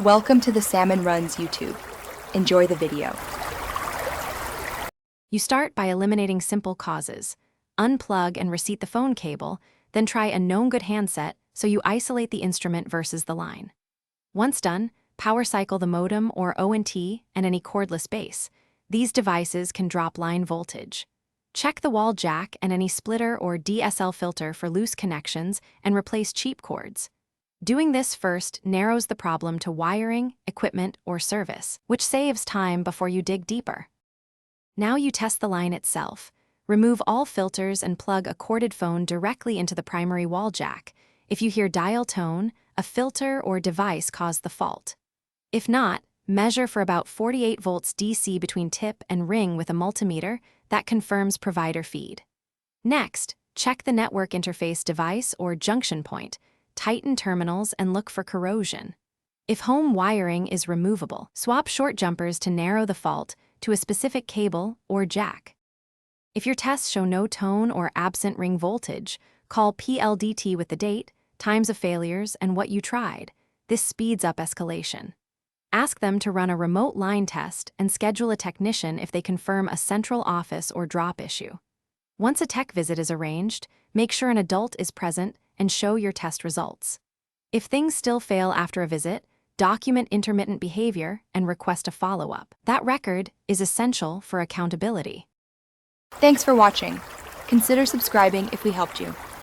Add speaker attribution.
Speaker 1: Welcome to the Salmon Runs YouTube. Enjoy the video.
Speaker 2: You start by eliminating simple causes. Unplug and reseat the phone cable, then try a known good handset so you isolate the instrument versus the line. Once done, power cycle the modem or ONT and any cordless base. These devices can drop line voltage. Check the wall jack and any splitter or DSL filter for loose connections and replace cheap cords. Doing this first narrows the problem to wiring, equipment, or service, which saves time before you dig deeper. Now you test the line itself. Remove all filters and plug a corded phone directly into the primary wall jack. If you hear dial tone, a filter or device caused the fault. If not, measure for about 48 volts DC between tip and ring with a multimeter that confirms provider feed. Next, check the network interface device or junction point. Tighten terminals and look for corrosion. If home wiring is removable, swap short jumpers to narrow the fault to a specific cable or jack. If your tests show no tone or absent ring voltage, call Pldt with the date, times of failures, and what you tried. This speeds up escalation. Ask them to run a remote line test and schedule a technician if they confirm a central office or drop issue. Once a tech visit is arranged, make sure an adult is present and show your test results. If things still fail after a visit, document intermittent behavior and request a follow-up. That record is essential for accountability.
Speaker 1: Thanks for watching. Consider subscribing if we helped you.